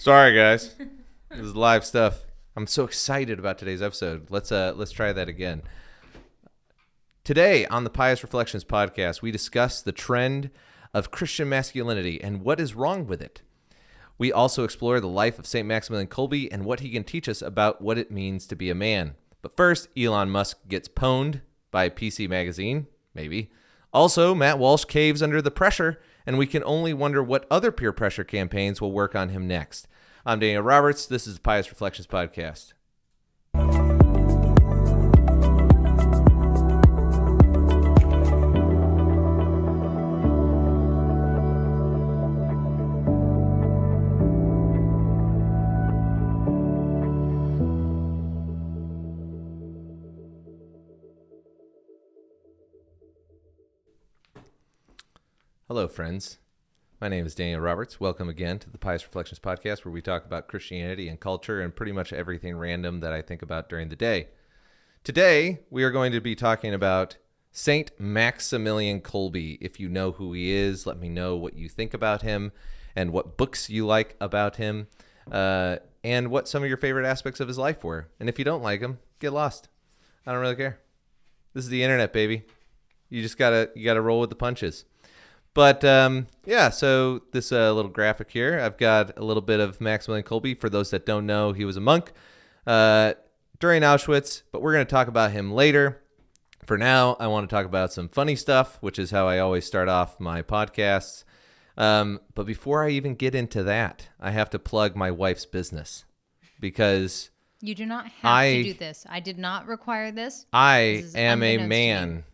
Sorry, guys. This is live stuff. I'm so excited about today's episode. Let's try that again. Today on the Pious Reflections podcast, we discuss the trend of Christian masculinity and what is wrong with it. We also explore the life of St. Maximillian Kolbe and what he can teach us about what it means to be a man. But first, Elon Musk gets pwned by PC Magazine, maybe. Also, Matt Walsh caves under the pressure, and we can only wonder what other peer pressure campaigns will work on him next. I'm Daniel Roberts. This is the Pious Reflections podcast. Hello, friends. My name is Daniel Roberts. Welcome again to the Pious Reflections podcast, where we talk about Christianity and culture and pretty much everything random that I think about during the day. Today, we are going to be talking about Saint Maximillian Kolbe. If you know who he is, let me know what you think about him and what books you like about him, and what some of your favorite aspects of his life were. And if you don't like him, get lost. I don't really care. This is the internet, baby. You just gotta roll with the punches. But, so this little graphic here, I've got a little bit of Maximillian Kolbe. For those that don't know, he was a monk during Auschwitz, but we're going to talk about him later. For now, I want to talk about some funny stuff, which is how I always start off my podcasts. But before I even get into that, I have to plug my wife's business because you do not have to do this. I did not require this. I am a man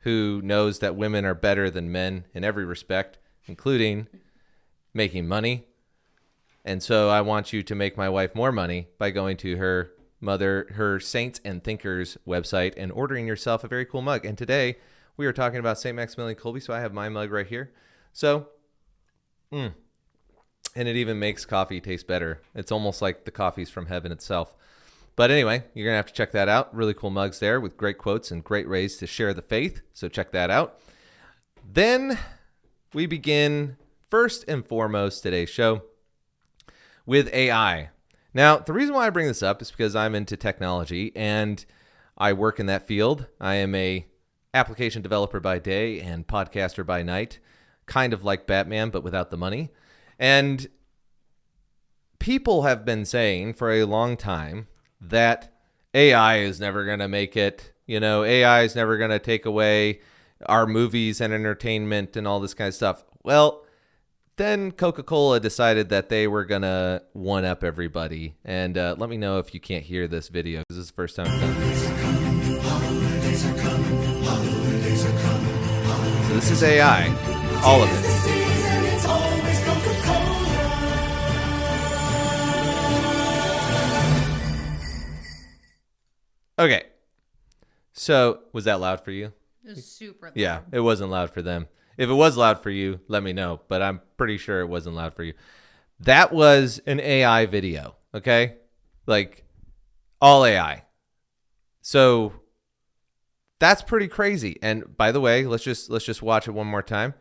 who knows that women are better than men in every respect, including making money. And so I want you to make my wife more money by going to her Saints and Thinkers website and ordering yourself a very cool mug. And today we are talking about St. Maximillian Kolbe, so I have my mug right here. So, and it even makes coffee taste better. It's almost like the coffee's from heaven itself. But anyway, you're going to have to check that out. Really cool mugs there with great quotes and great ways to share the faith. So check that out. Then we begin first and foremost today's show with AI. Now, the reason why I bring this up is because I'm into technology and I work in that field. I am a application developer by day and podcaster by night, kind of like Batman, but without the money. And people have been saying for a long time that AI is never going to make it. You know, AI is never going to take away our movies and entertainment and all this kind of stuff. Well, then Coca-Cola decided that they were going to one-up everybody. And let me know if you can't hear this video, because this is the first time I've done this. So this is AI, all of it. Okay, so was that loud for you? It was super loud. Yeah, it wasn't loud for them. If it was loud for you, let me know, but I'm pretty sure it wasn't loud for you. That was an AI video, okay? Like, all AI. So that's pretty crazy. And by the way, let's just watch it one more time.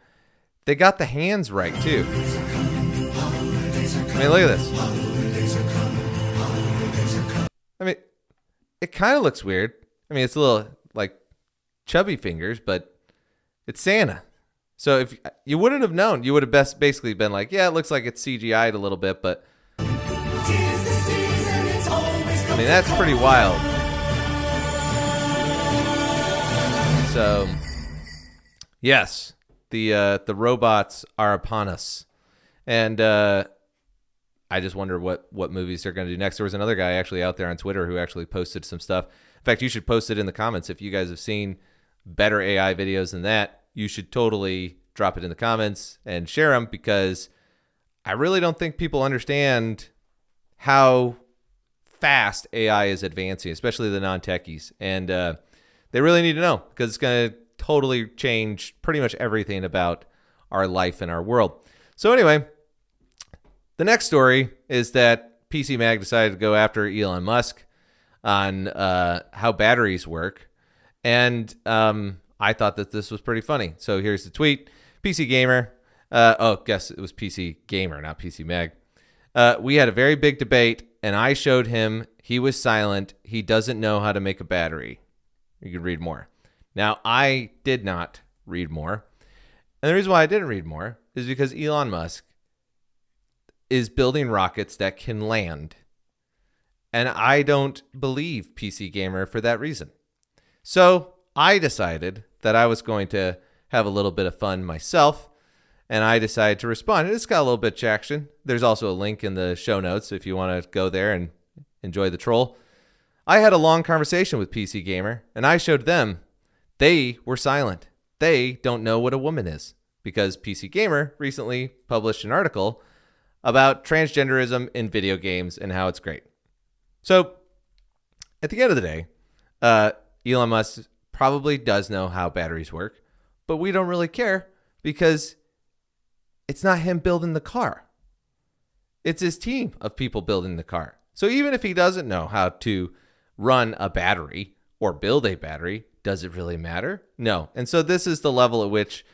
They got the hands right, too. I mean, look at this. I mean, it kind of looks weird. I mean, it's a little like chubby fingers, but it's Santa. So if you wouldn't have known, you would have basically been like, yeah, it looks like it's CGI'd a little bit, but I mean, that's pretty wild. So yes, the robots are upon us. And I just wonder what movies they're going to do next. There was another guy actually out there on Twitter who actually posted some stuff. In fact, you should post it in the comments. If you guys have seen better AI videos than that, you should totally drop it in the comments and share them, because I really don't think people understand how fast AI is advancing, especially the non-techies. And they really need to know, because it's going to totally change pretty much everything about our life and our world. So anyway, the next story is that PC Mag decided to go after Elon Musk on how batteries work. And I thought that this was pretty funny. So here's the tweet. PC Gamer. Guess it was PC Gamer, not PC Mag. We had a very big debate, and I showed him. He was silent. He doesn't know how to make a battery. You could read more. Now, I did not read more. And the reason why I didn't read more is because Elon Musk is building rockets that can land. And I don't believe PC Gamer for that reason. So I decided that I was going to have a little bit of fun myself. And I decided to respond. It's got a little bit of traction. There's also a link in the show notes if you want to go there and enjoy the troll. I had a long conversation with PC Gamer, and I showed them they were silent. They don't know what a woman is because PC Gamer recently published an article about transgenderism in video games and how it's great. So at the end of the day, Elon Musk probably does know how batteries work, but we don't really care because it's not him building the car. It's his team of people building the car. So even if he doesn't know how to run a battery or build a battery, does it really matter? No. And so this is the level at which,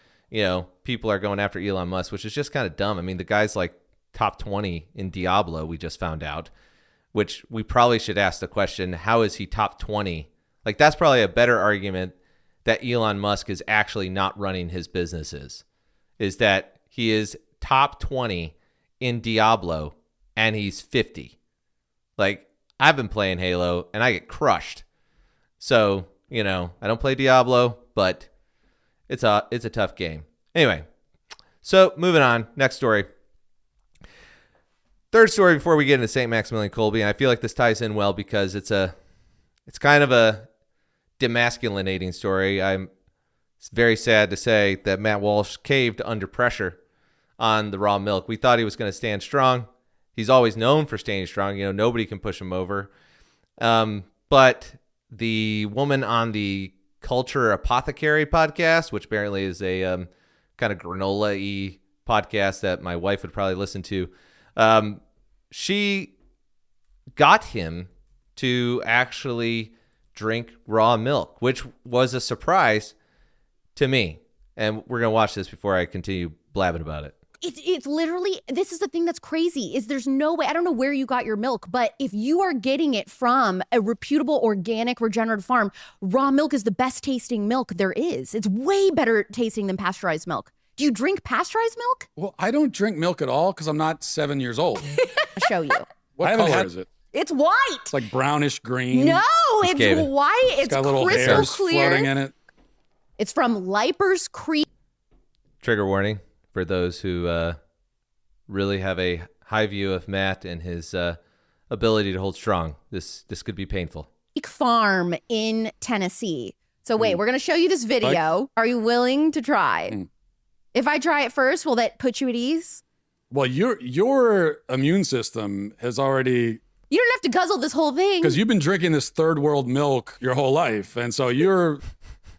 people are going after Elon Musk, which is just kind of dumb. I mean, the guy's like top 20 in Diablo, we just found out, which we probably should ask the question, how is he top 20? Like, that's probably a better argument that Elon Musk is actually not running his businesses, is that he is top 20 in Diablo and he's 50. Like, I've been playing Halo and I get crushed. So, I don't play Diablo, but it's a tough game. Anyway, so moving on. Next story. Third story before we get into St. Maximillian Kolbe, and I feel like this ties in well because it's kind of a demasculinating story. It's very sad to say that Matt Walsh caved under pressure on the raw milk. We thought he was going to stand strong. He's always known for staying strong. Nobody can push him over. But the woman on the Culture Apothecary podcast, which apparently is a kind of granola-y podcast that my wife would probably listen to, she got him to actually drink raw milk, which was a surprise to me. And we're going to watch this before I continue blabbing about it. It's literally, this is the thing that's crazy, is there's no way, I don't know where you got your milk, but if you are getting it from a reputable, organic, regenerative farm, raw milk is the best tasting milk there is. It's way better tasting than pasteurized milk. Do you drink pasteurized milk? Well, I don't drink milk at all because I'm not 7 years old. I'll show you. What color is it? It's white. It's like brownish green. No, it's white. It's got little crystal hairs clear. Floating in it. It's from Lipers Creek. Trigger warning for those who really have a high view of Matt and his ability to hold strong. This could be painful. Farm in Tennessee. So wait, we're going to show you this video. Are you willing to try? If I try it first, will that put you at ease? Well, your immune system has already... You don't have to guzzle this whole thing. Because you've been drinking this third world milk your whole life. And so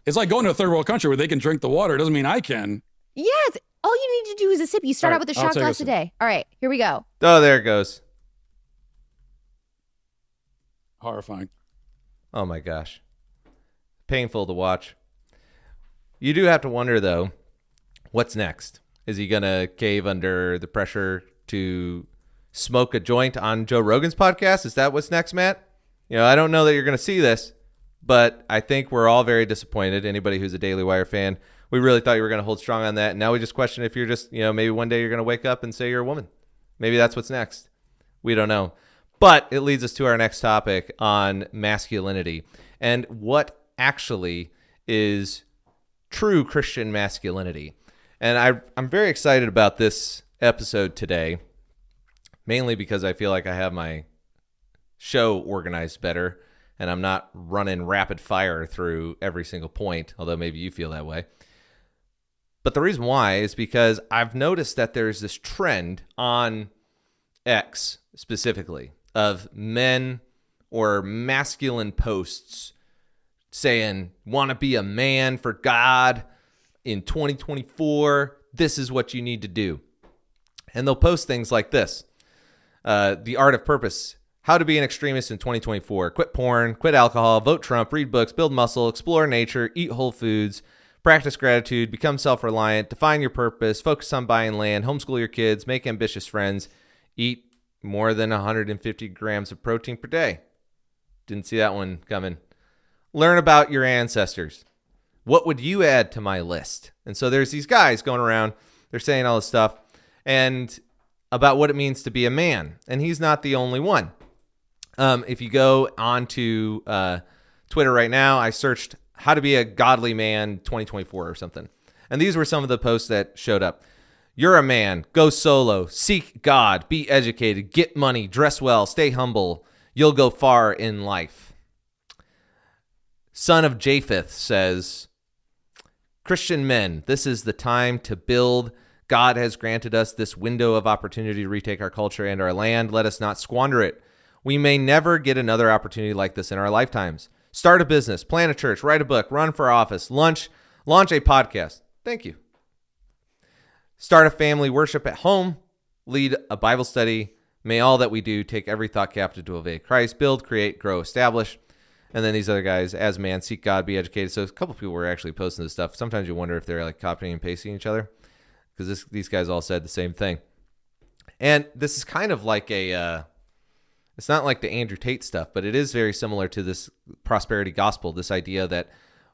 it's like going to a third world country where they can drink the water. It doesn't mean I can. Yes. All you need to do is a sip. You start out with a shot glass a day. All right, here we go. Oh, there it goes. Horrifying. Oh my gosh. Painful to watch. You do have to wonder, though, what's next? Is he going to cave under the pressure to smoke a joint on Joe Rogan's podcast? Is that what's next, Matt? I don't know that you're going to see this, but I think we're all very disappointed. Anybody who's a Daily Wire fan, we really thought you were going to hold strong on that. And now we just question if you're just, maybe one day you're going to wake up and say you're a woman. Maybe that's what's next. We don't know. But it leads us to our next topic on masculinity and what actually is true Christian masculinity. And I'm very excited about this episode today, mainly because I feel like I have my show organized better and I'm not running rapid fire through every single point, although maybe you feel that way. But the reason why is because I've noticed that there's this trend on X specifically of men or masculine posts saying, want to be a man for God in 2024, this is what you need to do. And they'll post things like this. The Art of Purpose. How to be an extremist in 2024. Quit porn, quit alcohol, vote Trump, read books, build muscle, explore nature, eat whole foods, practice gratitude, become self-reliant, define your purpose, focus on buying land, homeschool your kids, make ambitious friends, eat more than 150 grams of protein per day. Didn't see that one coming. Learn about your ancestors. What would you add to my list? And so there's these guys going around. They're saying all this stuff and about what it means to be a man. And he's not the only one. If you go onto Twitter right now, I searched how to be a godly man 2024 or something. And these were some of the posts that showed up. You're a man. Go solo. Seek God. Be educated. Get money. Dress well. Stay humble. You'll go far in life. Son of Japheth says, Christian men, this is the time to build. God has granted us this window of opportunity to retake our culture and our land. Let us not squander it. We may never get another opportunity like this in our lifetimes. Start a business, plant a church, write a book, run for office, launch a podcast. Thank you. Start a family worship at home, lead a Bible study. May all that we do take every thought captive to obey Christ, build, create, grow, establish. And then these other guys, as man, seek God, be educated. So a couple people were actually posting this stuff. Sometimes you wonder if they're like copying and pasting each other because these guys all said the same thing. And this is kind of like it's not like the Andrew Tate stuff, but it is very similar to this prosperity gospel, this idea that,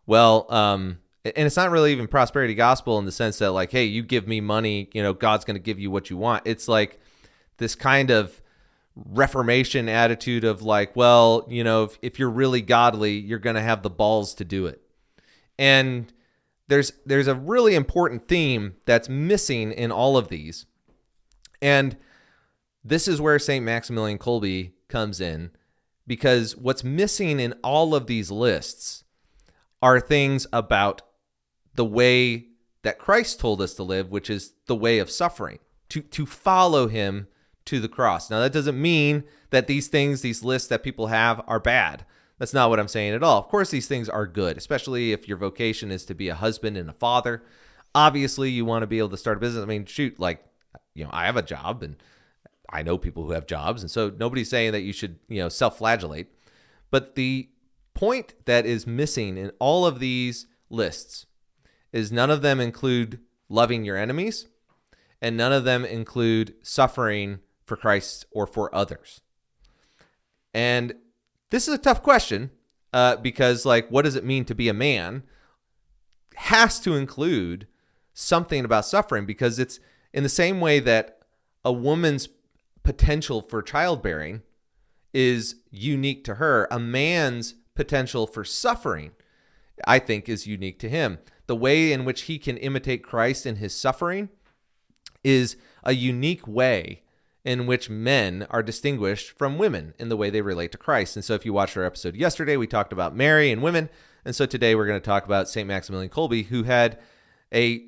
well, and it's not really even prosperity gospel in the sense that like, hey, you give me money, God's going to give you what you want. It's like this kind of Reformation attitude of like, well, if you're really godly, you're going to have the balls to do it. And there's a really important theme that's missing in all of these. And this is where St. Maximillian Kolbe comes in, because what's missing in all of these lists are things about the way that Christ told us to live, which is the way of suffering, to follow him to the cross. Now, that doesn't mean that these things, these lists that people have are bad. That's not what I'm saying at all. Of course, these things are good, especially if your vocation is to be a husband and a father. Obviously, you want to be able to start a business. I mean, shoot, like, I have a job and I know people who have jobs. And so nobody's saying that you should, self-flagellate. But the point that is missing in all of these lists is none of them include loving your enemies, and none of them include suffering for Christ or for others. And this is a tough question because, like, what does it mean to be a man? Has to include something about suffering, because it's in the same way that a woman's potential for childbearing is unique to her, a man's potential for suffering, I think, is unique to him. The way in which he can imitate Christ in his suffering is a unique way in which men are distinguished from women in the way they relate to Christ. And so if you watched our episode yesterday, we talked about Mary and women. And so today we're going to talk about St. Maximillian Kolbe, who had a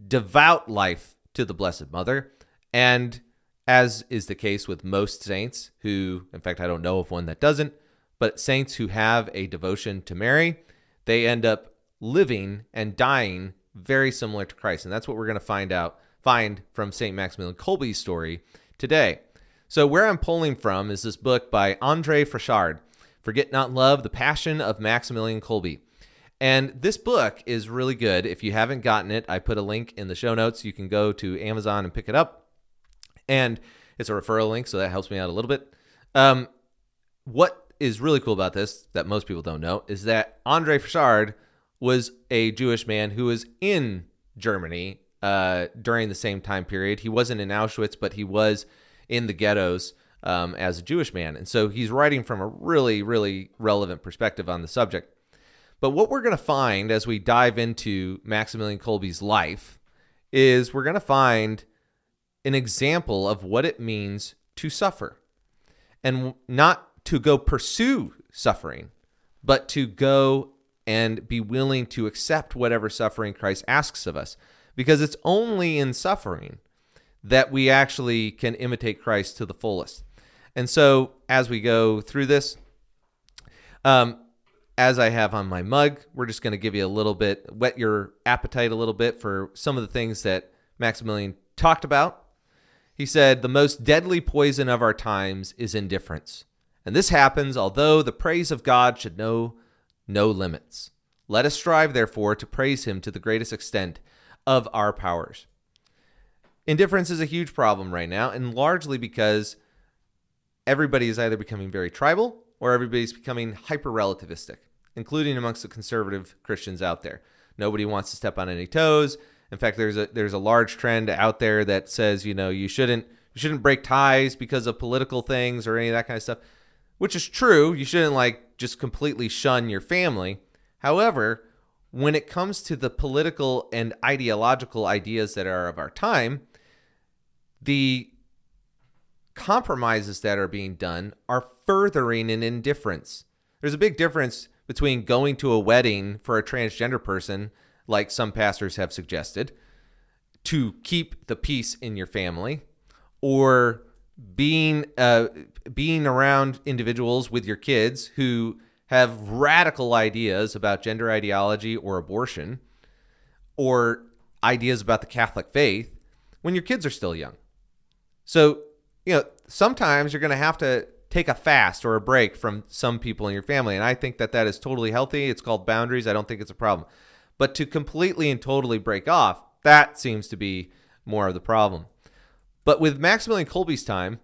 devout life to the Blessed Mother. And as is the case with most saints who, in fact, I don't know of one that doesn't, but saints who have a devotion to Mary, they end up living and dying very similar to Christ. And that's what we're going to find from St. Maximillian Kolbe's story today. So where I'm pulling from is this book by André Fréchard, Forget Not Love, The Passion of Maximillian Kolbe. And this book is really good. If you haven't gotten it, I put a link in the show notes. You can go to Amazon and pick it up. And it's a referral link, so that helps me out a little bit. What is really cool about this that most people don't know is that André Fréchard was a Jewish man who was in Germany during the same time period. He wasn't in Auschwitz, but he was in the ghettos as a Jewish man. And so he's writing from a really, really relevant perspective on the subject. But what we're going to find as we dive into Maximillian Kolbe's life is we're going to find an example of what it means to suffer, and not to go pursue suffering, but to go and be willing to accept whatever suffering Christ asks of us, because it's only in suffering that we actually can imitate Christ to the fullest. And so as we go through this, as I have on my mug, we're just going to give you a little bit, whet your appetite a little bit for some of the things that Maximillian talked about. He said, the most deadly poison of our times is indifference. And this happens although the praise of God should know no limits. Let us strive, therefore, to praise him to the greatest extent of our powers. Indifference is a huge problem right now, and largely because everybody is either becoming very tribal or everybody's becoming hyper-relativistic, including amongst the conservative Christians out there. Nobody wants to step on any toes. In fact, there's a large trend out there that says, you shouldn't break ties because of political things or any of that kind of stuff, which is true. You shouldn't just completely shun your family. However, when it comes to the political and ideological ideas that are of our time, the compromises that are being done are furthering an indifference. There's a big difference between going to a wedding for a transgender person, like some pastors have suggested, to keep the peace in your family, or being around individuals with your kids who have radical ideas about gender ideology or abortion, or ideas about the Catholic faith when your kids are still young. So, sometimes you're going to have to take a fast or a break from some people in your family. And I think that is totally healthy. It's called boundaries. I don't think it's a problem. But to completely and totally break off, that seems to be more of the problem. But with Maximillian Kolbe's time,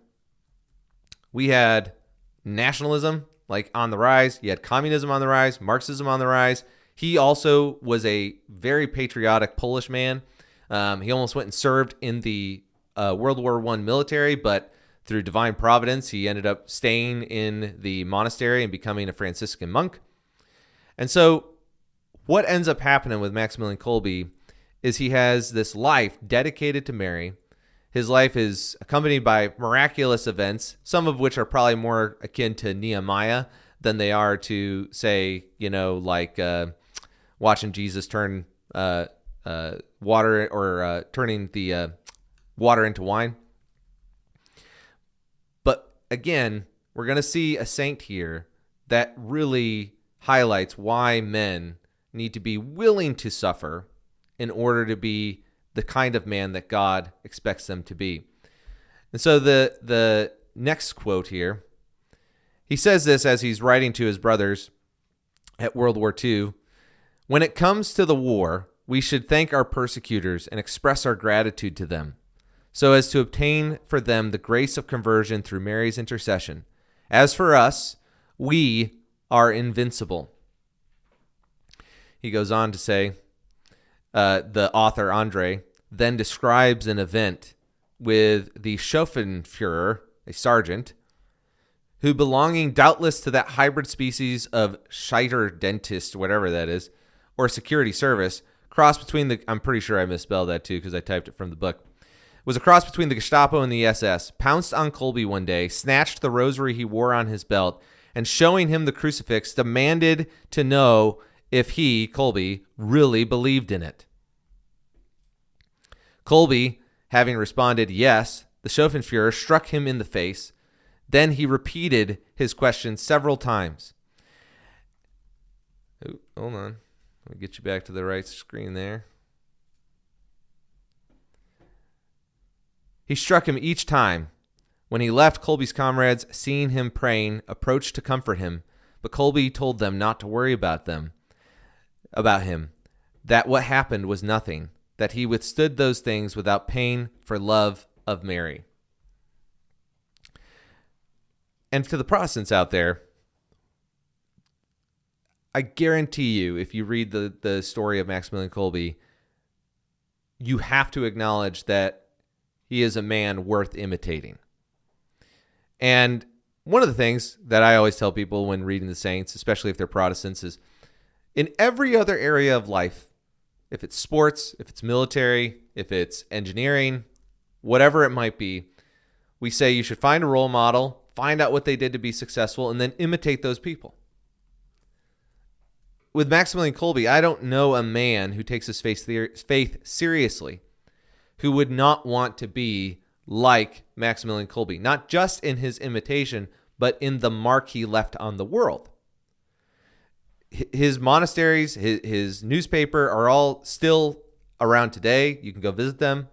we had nationalism on the rise. You had communism on the rise, Marxism on the rise. He also was a very patriotic Polish man. He almost went and served in the World War I military, but through divine providence, he ended up staying in the monastery and becoming a Franciscan monk. And so what ends up happening with Maximillian Kolbe is he has this life dedicated to Mary. His life is accompanied by miraculous events, some of which are probably more akin to Nehemiah than they are to, say, watching Jesus turn water or turning the water into wine. But again, we're going to see a saint here that really highlights why men need to be willing to suffer in order to be the kind of man that God expects them to be. And so the next quote here, he says this as he's writing to his brothers at World War II. When it comes to the war, we should thank our persecutors and express our gratitude to them, so as to obtain for them the grace of conversion through Mary's intercession. As for us, we are invincible. He goes on to say, the author, Andre, then describes an event with the Schaufenführer, a sergeant, who, belonging doubtless to that hybrid species of Scheiter dentist, whatever that is, or security service, cross between I'm pretty sure I misspelled that too because I typed it from the book, was a cross between the Gestapo and the SS, pounced on Kolbe one day, snatched the rosary he wore on his belt, and showing him the crucifix, demanded to know if he, Kolbe, really believed in it. Kolbe, having responded yes, the Schaufenführer struck him in the face. Then he repeated his question several times. Ooh, hold on. Let me get you back to the right screen there. He struck him each time. When he left, Kolbe's comrades, seeing him praying, approached to comfort him, but Kolbe told them not to worry about him, that what happened was nothing, that he withstood those things without pain for love of Mary. And to the Protestants out there, I guarantee you, if you read the story of Maximillian Kolbe, you have to acknowledge that he is a man worth imitating. And one of the things that I always tell people when reading the saints, especially if they're Protestants, is in every other area of life, if it's sports, if it's military, if it's engineering, whatever it might be, we say you should find a role model, find out what they did to be successful, and then imitate those people. With Maximillian Kolbe, I don't know a man who takes his faith seriously who would not want to be like Maximillian Kolbe, not just in his imitation, but in the mark he left on the world. His monasteries, his newspaper are all still around today. You can go visit them.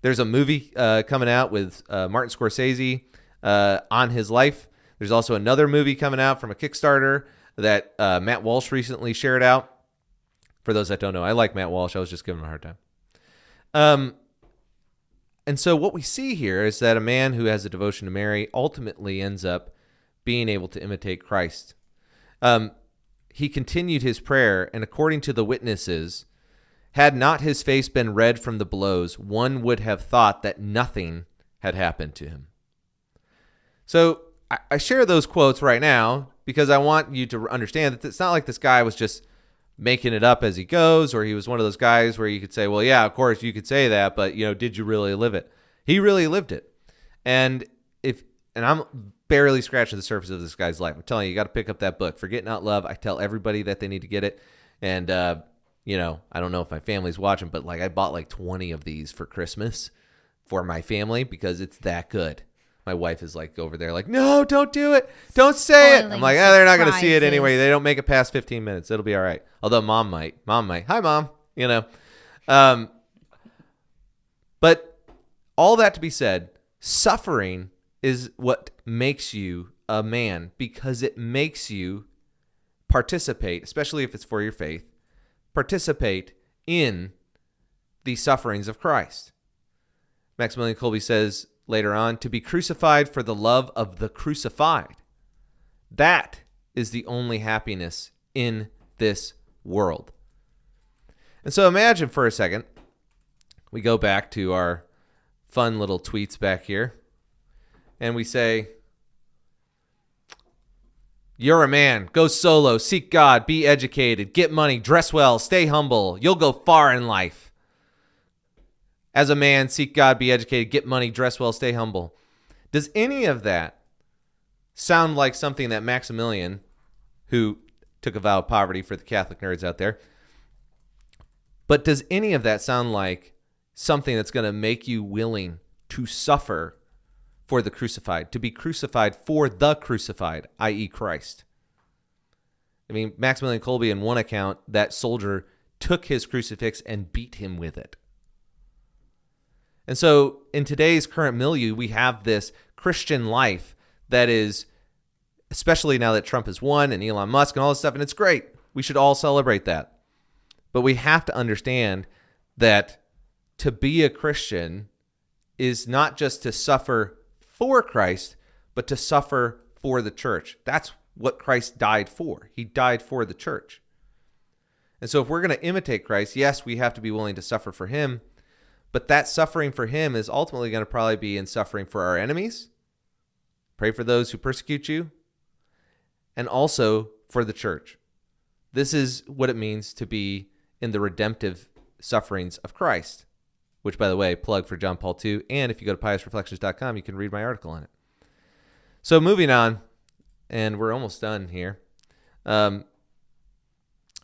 There's a movie coming out with Martin Scorsese on his life. There's also another movie coming out from a Kickstarter that Matt Walsh recently shared out. For those that don't know, I like Matt Walsh. I was just giving him a hard time. And so what we see here is that a man who has a devotion to Mary ultimately ends up being able to imitate Christ. He continued his prayer, and according to the witnesses, had not his face been red from the blows, one would have thought that nothing had happened to him. So I share those quotes right now because I want you to understand that it's not like this guy was just making it up as he goes, or he was one of those guys where you could say, well, yeah, of course you could say that, but did you really live it? He really lived it. And I'm barely scratching the surface of this guy's life. I'm telling you, you got to pick up that book, Forget Not Love. I tell everybody that they need to get it. And, I don't know if my family's watching, but I bought 20 of these for Christmas for my family because it's that good. My wife is over there no, don't do it. Don't say it. I'm like, they're not going to see it anyway. They don't make it past 15 minutes. It'll be all right. Although mom might. Hi, Mom. But all that to be said, suffering is what makes you a man because it makes you participate, especially if it's for your faith, participate in the sufferings of Christ. Maximillian Kolbe says later on, to be crucified for the love of the crucified. That is the only happiness in this world. And so imagine for a second, we go back to our fun little tweets back here, and we say, you're a man, go solo, seek God, be educated, get money, dress well, stay humble, you'll go far in life. As a man, seek God, be educated, get money, dress well, stay humble. Does any of that sound like something that Maximilian, who took a vow of poverty for the Catholic nerds out there, but does any of that sound like something that's going to make you willing to suffer for the crucified, to be crucified for the crucified, i.e. Christ? I mean, Maximillian Kolbe, in one account, that soldier took his crucifix and beat him with it. And so in today's current milieu, we have this Christian life that is, especially now that Trump has won and Elon Musk and all this stuff, and it's great. We should all celebrate that. But we have to understand that to be a Christian is not just to suffer for Christ, but to suffer for the church. That's what Christ died for. He died for the church. And so if we're going to imitate Christ, yes, we have to be willing to suffer for him. But that suffering for him is ultimately going to probably be in suffering for our enemies. Pray for those who persecute you. And also for the church. This is what it means to be in the redemptive sufferings of Christ. Which, by the way, plug for John Paul II. And if you go to piousreflections.com, you can read my article on it. So moving on, and we're almost done here.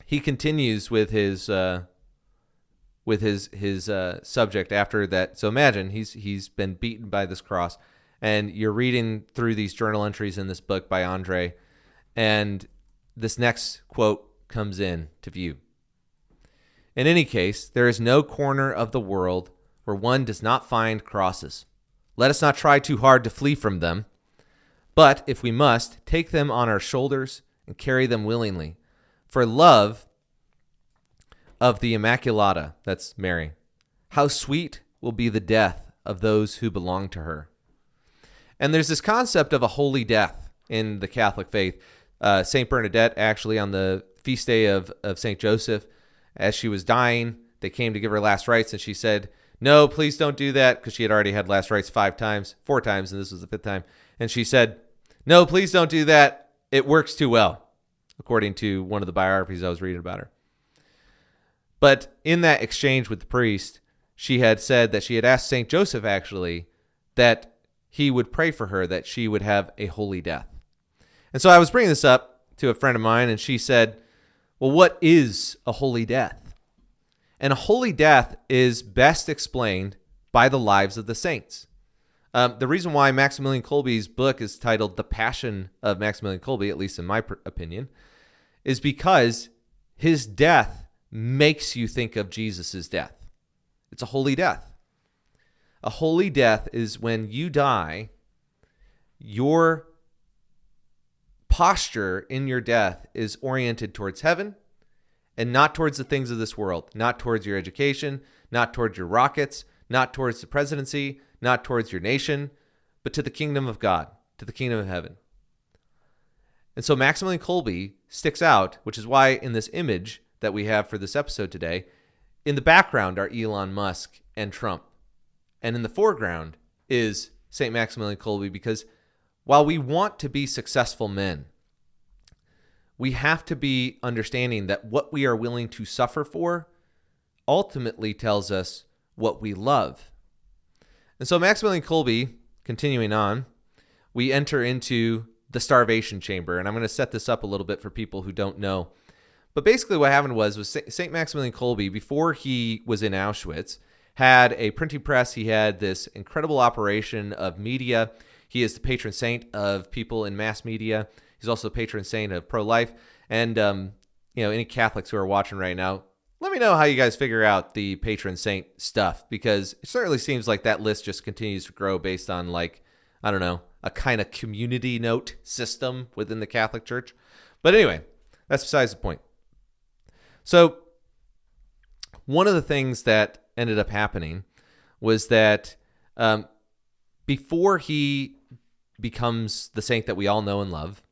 He continues with his subject after that. So imagine he's been beaten by this cross, and you're reading through these journal entries in this book by Andre, and this next quote comes in to view. In any case, there is no corner of the world where one does not find crosses. Let us not try too hard to flee from them, but if we must, take them on our shoulders and carry them willingly. For love of the Immaculata, that's Mary, how sweet will be the death of those who belong to her. And there's this concept of a holy death in the Catholic faith. St. Bernadette, actually, on the feast day of St. Joseph, as she was dying, they came to give her last rites, and she said, no, please don't do that, because she had already had last rites 4 times, and this was the 5th time. And she said, no, please don't do that. It works too well, according to one of the biographies I was reading about her. But in that exchange with the priest, she had said that she had asked St. Joseph, actually, that he would pray for her, that she would have a holy death. And so I was bringing this up to a friend of mine, and she said, well, what is a holy death? And a holy death is best explained by the lives of the saints. The reason why Maximillian Kolbe's book is titled The Passion of Maximillian Kolbe, at least in my opinion, is because his death makes you think of Jesus' death. It's a holy death. A holy death is when you die, your posture in your death is oriented towards heaven and not towards the things of this world, not towards your education, not towards your rockets, not towards the presidency, not towards your nation, but to the kingdom of God, to the kingdom of heaven. And so Maximillian Kolbe sticks out, which is why in this image that we have for this episode today, in the background are Elon Musk and Trump. And in the foreground is St. Maximillian Kolbe, because while we want to be successful men, we have to be understanding that what we are willing to suffer for ultimately tells us what we love. And so Maximillian Kolbe, continuing on, we enter into the starvation chamber. And I'm going to set this up a little bit for people who don't know. But basically what happened was St. Maximillian Kolbe, before he was in Auschwitz, had a printing press. He had this incredible operation of media. He is the patron saint of people in mass media. He's also the patron saint of pro-life. And, any Catholics who are watching right now, let me know how you guys figure out the patron saint stuff, because it certainly seems like that list just continues to grow based on, like, I don't know, a kind of community note system within the Catholic Church. But anyway, that's besides the point. So one of the things that ended up happening was that before he becomes the saint that we all know and love,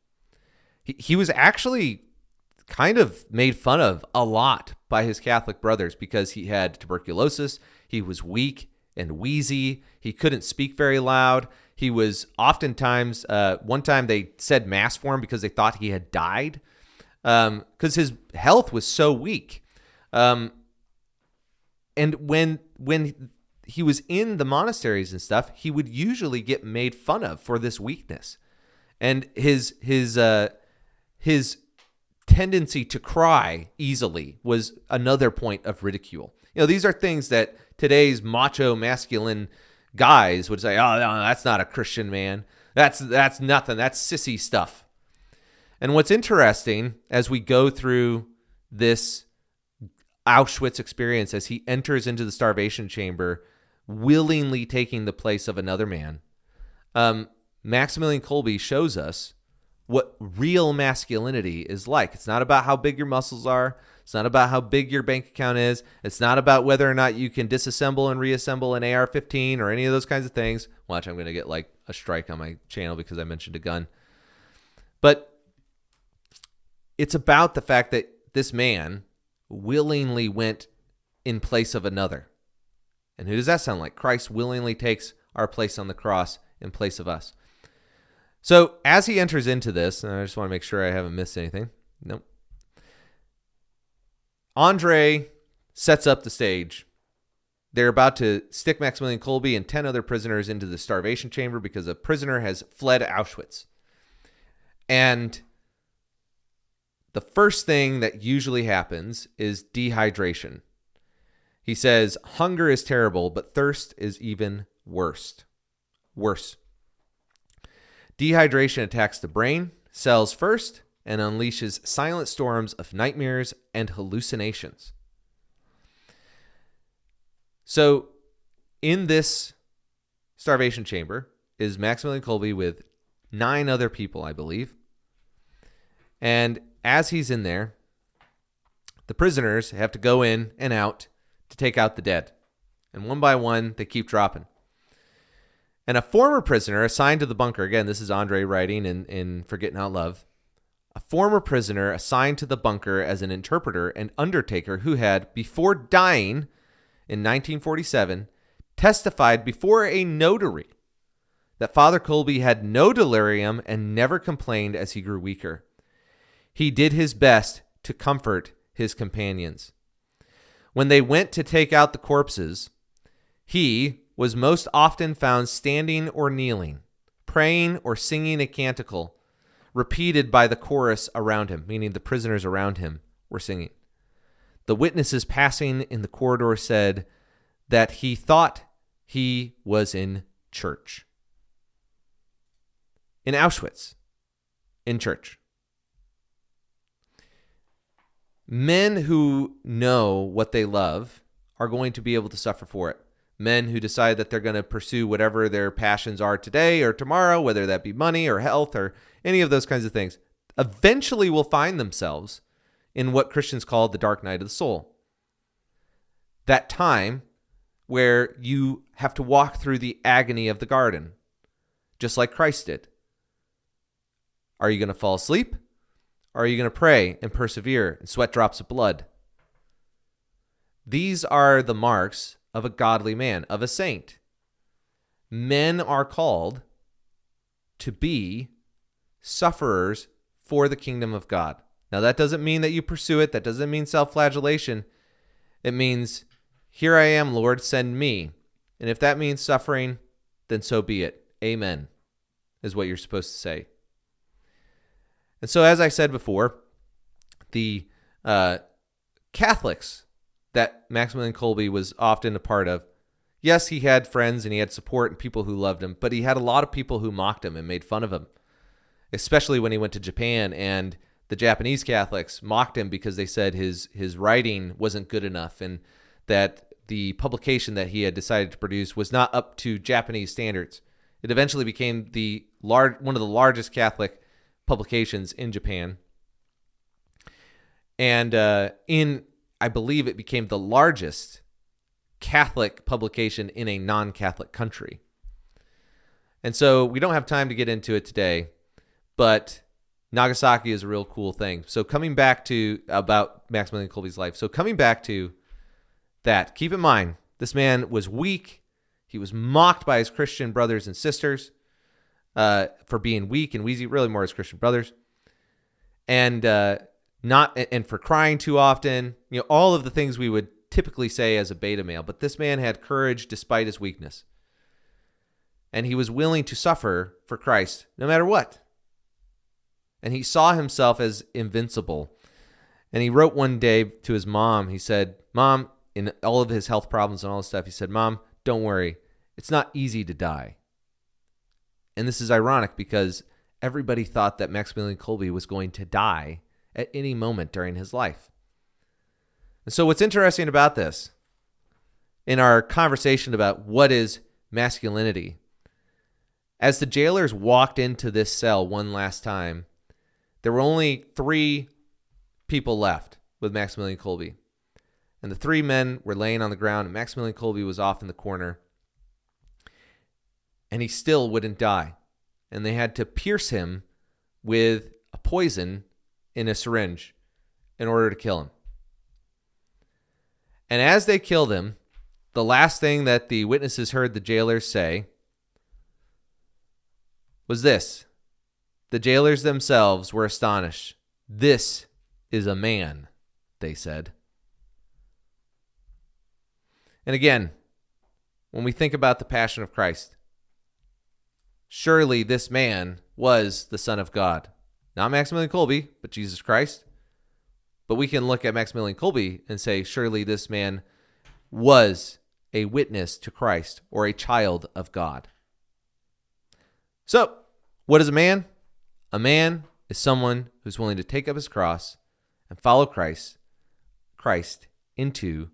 he was actually kind of made fun of a lot by his Catholic brothers because he had tuberculosis. He was weak and wheezy. He couldn't speak very loud. He was oftentimes, one time they said mass for him because they thought he had died because his health was so weak. And when he was in the monasteries and stuff, he would usually get made fun of for this weakness. And his tendency to cry easily was another point of ridicule. These are things that today's macho masculine guys would say, "Oh, no, that's not a Christian man. That's nothing. That's sissy stuff." And what's interesting as we go through this Auschwitz experience, as he enters into the starvation chamber, willingly taking the place of another man, Maximillian Kolbe shows us what real masculinity is like. It's not about how big your muscles are. It's not about how big your bank account is. It's not about whether or not you can disassemble and reassemble an AR-15 or any of those kinds of things. Watch, I'm going to get like a strike on my channel because I mentioned a gun. But it's about the fact that this man willingly went in place of another. And who does that sound like? Christ willingly takes our place on the cross in place of us. So as he enters into this, and I just want to make sure I haven't missed anything. Nope. Andre sets up the stage. They're about to stick Maximillian Kolbe and 10 other prisoners into the starvation chamber because a prisoner has fled Auschwitz. And the first thing that usually happens is dehydration. He says, hunger is terrible, but thirst is even worse. Dehydration attacks the brain, cells first, and unleashes silent storms of nightmares and hallucinations. So in this starvation chamber is Maximillian Kolbe with 9 other people, I believe. And as he's in there, the prisoners have to go in and out to take out the dead. And one by one, they keep dropping. And a former prisoner assigned to the bunker, again, this is Andre writing in Forget Not Love, a former prisoner assigned to the bunker as an interpreter and undertaker who had, before dying in 1947, testified before a notary that Father Kolbe had no delirium and never complained as he grew weaker. He did his best to comfort his companions. When they went to take out the corpses, he was most often found standing or kneeling, praying or singing a canticle, repeated by the chorus around him, meaning the prisoners around him were singing. The witnesses passing in the corridor said that he thought he was in church. In Auschwitz, in church. Men who know what they love are going to be able to suffer for it. Men who decide that they're going to pursue whatever their passions are today or tomorrow, whether that be money or health or any of those kinds of things, eventually will find themselves in what Christians call the dark night of the soul. That time where you have to walk through the agony of the garden, just like Christ did. Are you going to fall asleep? Or are you going to pray and persevere and sweat drops of blood? These are the marks of a godly man, of a saint. Men are called to be sufferers for the kingdom of God. Now, that doesn't mean that you pursue it. That doesn't mean self-flagellation. It means, here I am, Lord, send me. And if that means suffering, then so be it. Amen, is what you're supposed to say. And so, as I said before, the Catholics that Maximillian Kolbe was often a part of, yes, he had friends and he had support and people who loved him, but he had a lot of people who mocked him and made fun of him, especially when he went to Japan, and the Japanese Catholics mocked him because they said his writing wasn't good enough and that the publication that he had decided to produce was not up to Japanese standards. It eventually became one of the largest Catholic publications in Japan. And I believe it became the largest Catholic publication in a non-Catholic country. And so we don't have time to get into it today, but Nagasaki is a real cool thing. So coming back to about Maximillian Kolbe's life. So coming back to that, keep in mind, this man was weak. He was mocked by his Christian brothers and sisters for being weak and wheezy, really more his Christian brothers. And for crying too often, all of the things we would typically say as a beta male. But this man had courage despite his weakness. And he was willing to suffer for Christ no matter what. And he saw himself as invincible. And he wrote one day to his mom, he said, Mom, in all of his health problems and all this stuff, he said, Mom, don't worry. It's not easy to die. And this is ironic because everybody thought that Maximillian Kolbe was going to die at any moment during his life. And so what's interesting about this, in our conversation about what is masculinity, as the jailers walked into this cell one last time, there were only 3 people left with Maximillian Kolbe. And the 3 men were laying on the ground, and Maximillian Kolbe was off in the corner. And he still wouldn't die. And they had to pierce him with a poison in a syringe in order to kill him. And as they killed him, the last thing that the witnesses heard the jailers say was this. The jailers themselves were astonished. This is a man, they said. And again, when we think about the Passion of Christ, surely this man was the Son of God. Not Maximillian Kolbe, but Jesus Christ. But we can look at Maximillian Kolbe and say, surely this man was a witness to Christ or a child of God. So, what is a man? A man is someone who's willing to take up his cross and follow Christ into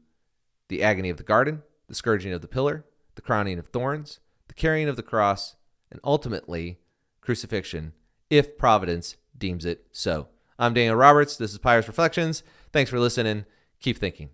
the agony of the garden, the scourging of the pillar, the crowning of thorns, the carrying of the cross, and ultimately crucifixion, if providence deems it so. I'm Daniel Roberts. This is Pious Reflections. Thanks for listening. Keep thinking.